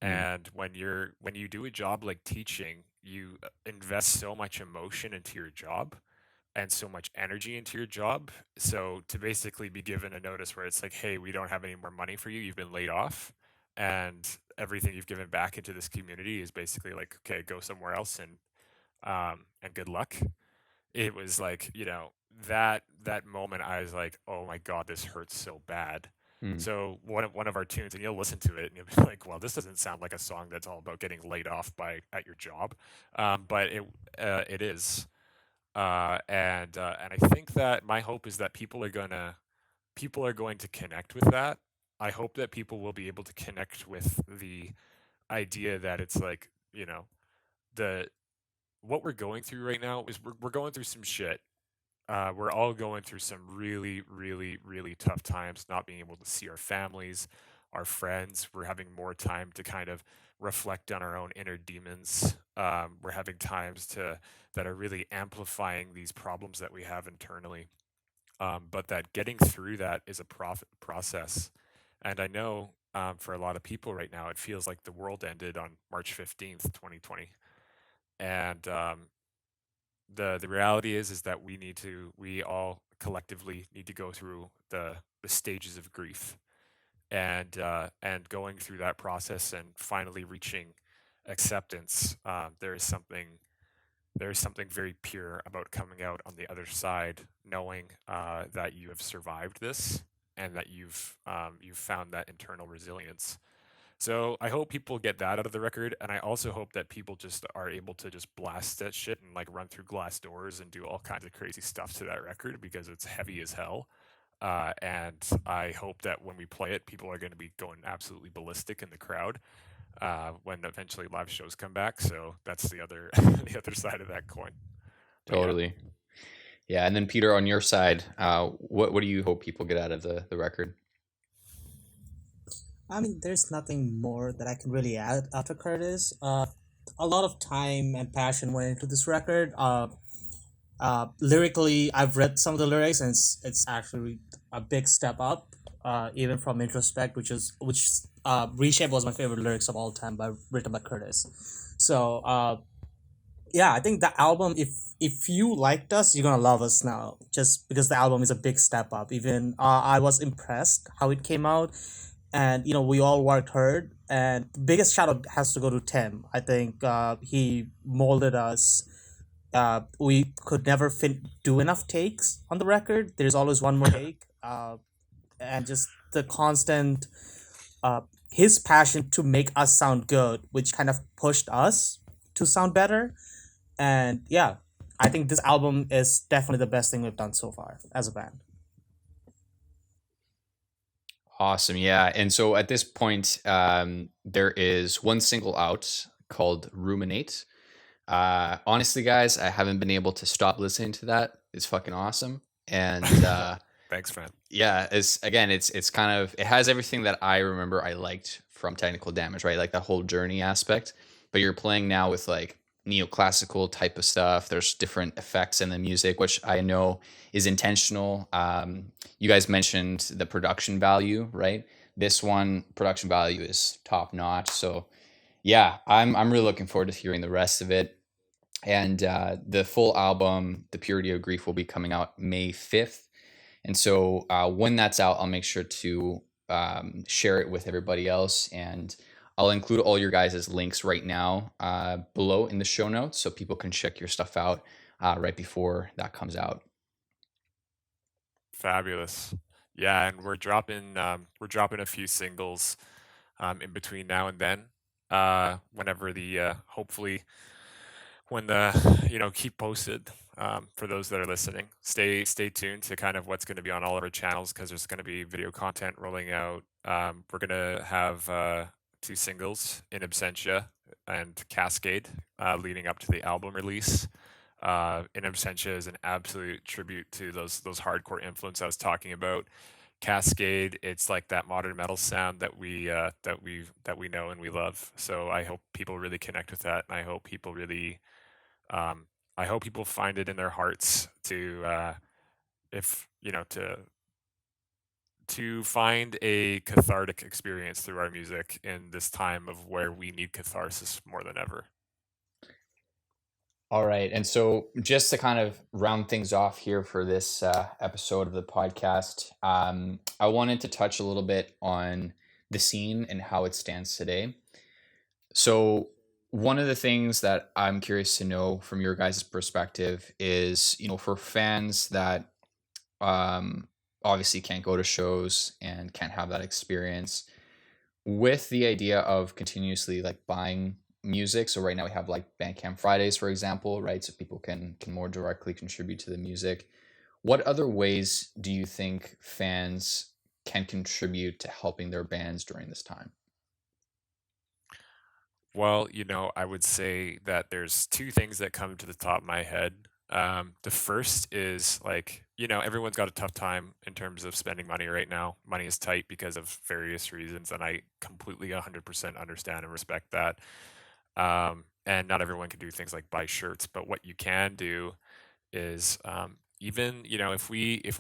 And when you do a job like teaching, you invest so much emotion into your job and so much energy into your job. So to basically be given a notice where it's like, hey, we don't have any more money for you, you've been laid off, and everything you've given back into this community is basically like, okay, go somewhere else and good luck. It was like, that moment I was like, oh my God, this hurts so bad. So one of our tunes, and you'll listen to it and you'll be like, well, this doesn't sound like a song that's all about getting laid off at your job. But it is. And I think that my hope is that people are going to connect with that. I hope that people will be able to connect with the idea that it's like, the what we're going through right now is we're going through some shit. We're all going through some really, really, really tough times, not being able to see our families, our friends. We're having more time to kind of reflect on our own inner demons. We're having times that are really amplifying these problems that we have internally. But that getting through that is a process. And I know for a lot of people right now, it feels like the world ended on March 15th, 2020. And the reality is that we all collectively need to go through the stages of grief and going through that process and finally reaching acceptance. There is something very pure about coming out on the other side, knowing that you have survived this and that you've found that internal resilience. So I hope people get that out of the record, and I also hope that people just are able to just blast that shit and like run through glass doors and do all kinds of crazy stuff to that record because it's heavy as hell. And I hope that when we play it, people are going to be going absolutely ballistic in the crowd when eventually live shows come back. So that's the other the other side of that coin. But Totally. Yeah. And then Peter, on your side, what do you hope people get out of the record? I mean, there's nothing more that I can really add after Curtis. A lot of time and passion went into this record. Lyrically, I've read some of the lyrics, and it's actually a big step up. Even from Introspect, which Reshape was my favorite lyrics of all time, written by Curtis. So yeah, I think the album, if you liked us, you're gonna love us now, just because the album is a big step up. Even I was impressed how it came out, and we all worked hard. And the biggest shout out has to go to Tim. I think he molded us. We could never do enough takes on the record. There's always one more take, and just the constant his passion to make us sound good, which kind of pushed us to sound better. And yeah, I think this album is definitely the best thing we've done so far as a band. Awesome. Yeah. And so at this point, there is one single out called Ruminate. Honestly, guys, I haven't been able to stop listening to that. It's fucking awesome. And thanks, man. yeah, it's kind of, it has everything that I remember I liked from Technical Damage, right? Like the whole journey aspect. But you're playing now with like neoclassical type of stuff. There's different effects in the music, which I know is intentional. You guys mentioned the production value, right? This one, production value is top notch. So yeah, I'm really looking forward to hearing the rest of it. And the full album, The Purity of Grief, will be coming out May 5th. And so when that's out, I'll make sure to share it with everybody else. And I'll include all your guys' links right now below in the show notes so people can check your stuff out right before that comes out. Fabulous. Yeah, and we're dropping a few singles in between now and then. Whenever the hopefully when the keep posted for those that are listening. Stay tuned to kind of what's going to be on all of our channels, because there's going to be video content rolling out. We're going to have 2 singles, In Absentia and Cascade, leading up to the album release. In Absentia is an absolute tribute to those hardcore influence I was talking about. Cascade, it's like that modern metal sound that we know and we love. So I hope people really connect with that, and I hope people really find it in their hearts to if you know to find a cathartic experience through our music in this time of where we need catharsis more than ever. All right. And so just to kind of round things off here for this episode of the podcast, I wanted to touch a little bit on the scene and how it stands today. So one of the things that I'm curious to know from your guys' perspective is, for fans that obviously can't go to shows and can't have that experience, with the idea of continuously like buying music. So right now we have like Bandcamp Fridays, for example, right? So people can more directly contribute to the music. What other ways do you think fans can contribute to helping their bands during this time? Well, I would say that there's 2 things that come to the top of my head. The first is everyone's got a tough time in terms of spending money right now. Money is tight because of various reasons, and I completely 100% understand and respect that. And not everyone can do things like buy shirts, but what you can do is even if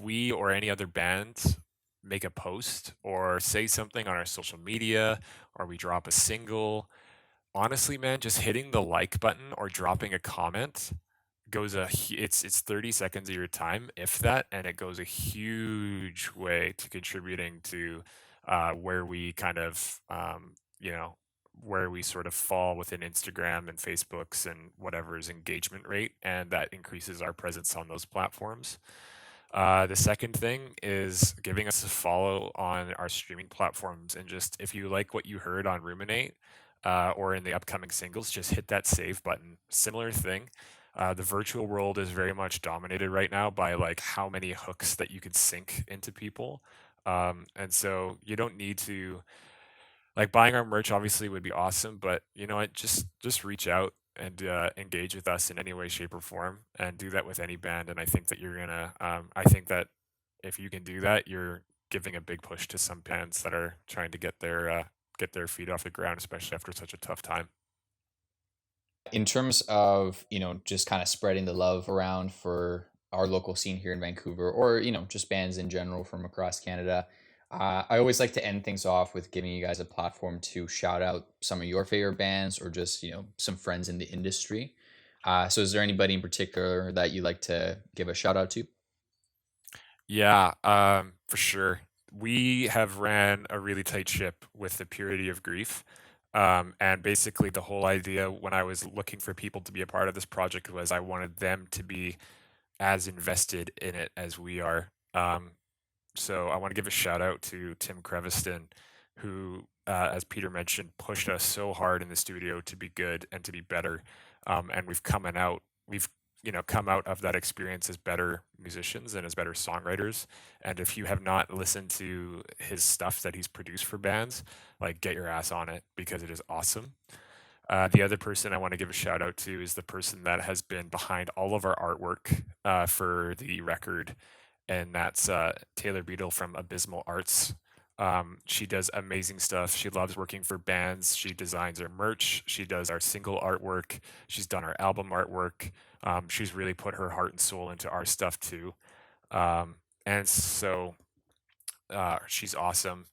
we or any other band make a post or say something on our social media, or we drop a single, honestly, man, just hitting the like button or dropping a comment it's 30 seconds of your time, if that, and it goes a huge way to contributing to where we kind of where we sort of fall within Instagram and Facebook's and whatever's engagement rate, and that increases our presence on those platforms. The second thing is giving us a follow on our streaming platforms, and just if you like what you heard on Ruminate or in the upcoming singles, just hit that save button. Similar thing. The virtual world is very much dominated right now by like how many hooks that you could sync into people, and so you don't need to like buying our merch. Obviously, would be awesome, but you know what? Just reach out and engage with us in any way, shape, or form, and do that with any band. And I think that you're gonna. I think that if you can do that, you're giving a big push to some bands that are trying to get their feet off the ground, especially after such a tough time. In terms of, just kind of spreading the love around for our local scene here in Vancouver, or, just bands in general from across Canada, I always like to end things off with giving you guys a platform to shout out some of your favorite bands, or just, some friends in the industry. So is there anybody in particular that you like to give a shout out to? Yeah, for sure. We have ran a really tight ship with the Purity of Grief. And basically, the whole idea when I was looking for people to be a part of this project was I wanted them to be as invested in it as we are. So I want to give a shout out to Tim Creviston, who, as Peter mentioned, pushed us so hard in the studio to be good and to be better. And we've come out of that experience as better musicians and as better songwriters. And if you have not listened to his stuff that he's produced for bands, like, get your ass on it, because it is awesome. The other person I want to give a shout out to is the person that has been behind all of our artwork for the record, and that's Taylor Beadle from Abysmal Arts. She does amazing stuff. She loves working for bands. She designs our merch. She does our single artwork. She's done our album artwork. She's really put her heart and soul into our stuff too. And so she's awesome.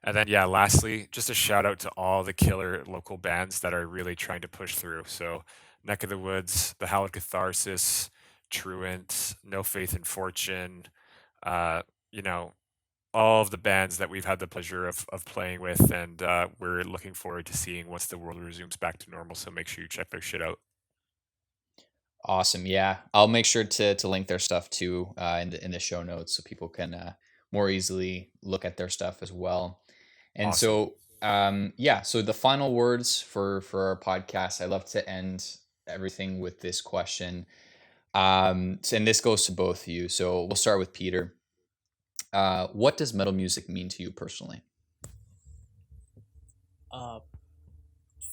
And then, yeah, lastly, just a shout out to all the killer local bands that are really trying to push through. So Neck of the Woods, the 𝐍𝐸 𝐂𝐷𝐿, Truant, No Faith in Fortune, you know, all of the bands that we've had the pleasure of playing with, and we're looking forward to seeing once the world resumes back to normal. So make sure you check their shit out. Awesome. Yeah, I'll make sure to link their stuff too in the show notes so people can more easily look at their stuff as well. And Awesome. so the final words for our podcast. I love to end everything with this question. And this goes to both of you. So we'll start with Peter. What does metal music mean to you personally?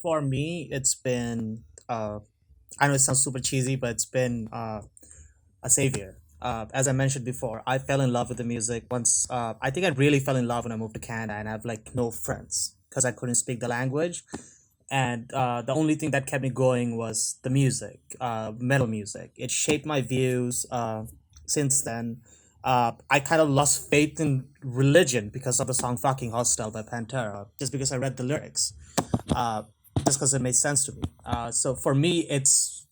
For me, it's been I know it sounds super cheesy, but it's been a savior. As I mentioned before, I fell in love with the music once. I think I really fell in love when I moved to Canada, and I have like no friends because I couldn't speak the language. And the only thing that kept me going was the music, metal music. It shaped my views. Since then, I kind of lost faith in religion because of the song "Fucking Hostile" by Pantera, just because I read the lyrics. Just because it made sense to me. So for me, it's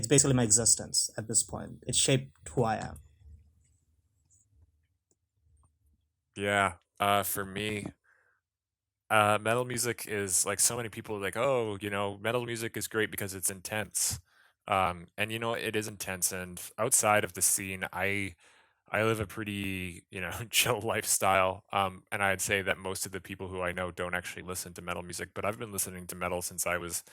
basically my existence at this point. It shaped who I am. Yeah. For me, metal music is like, so many people are like, oh, metal music is great because it's intense. And it is intense. And outside of the scene, I live a pretty, chill lifestyle. And I'd say that most of the people who I know don't actually listen to metal music, but I've been listening to metal since I was,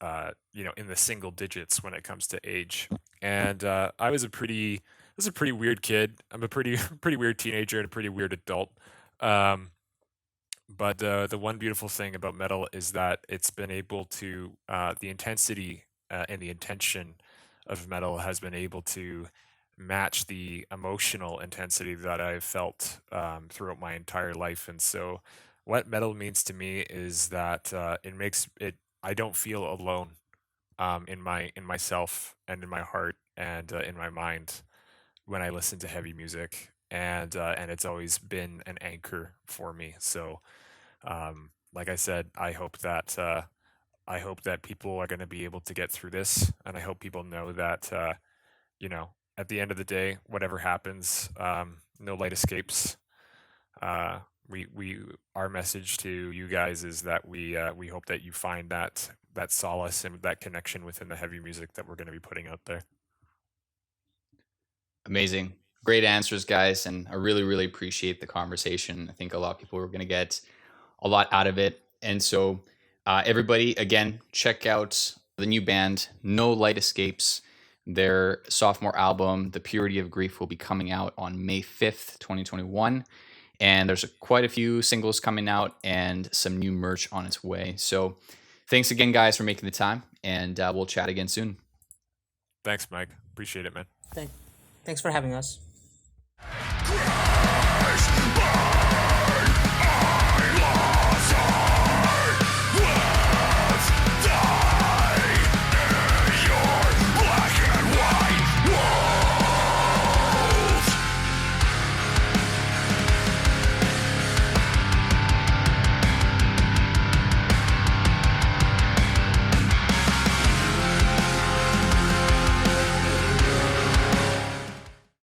in the single digits when it comes to age. And I was a pretty weird kid. I'm a pretty weird teenager and a pretty weird adult. But the one beautiful thing about metal is that it's been able to, the intensity and the intention of metal has been able to match the emotional intensity that I've felt throughout my entire life. And so what metal means to me is that I don't feel alone in myself and in my heart and in my mind when I listen to heavy music. And it's always been an anchor for me. So like I said, I hope that people are going to be able to get through this, and I hope people know that at the end of the day, whatever happens, no light escapes. Our message to you guys is that we hope that you find that solace and that connection within the heavy music that we're going to be putting out there. Amazing. Great answers, guys. And I really, really appreciate the conversation. I think a lot of people are going to get a lot out of it. And so everybody, again, check out the new band, No Light Escapes. Their sophomore album, The Purity of Grief, will be coming out on May 5th, 2021. And there's quite a few singles coming out and some new merch on its way. So thanks again, guys, for making the time. And we'll chat again soon. Thanks, Mike. Appreciate it, man. Thanks for having us.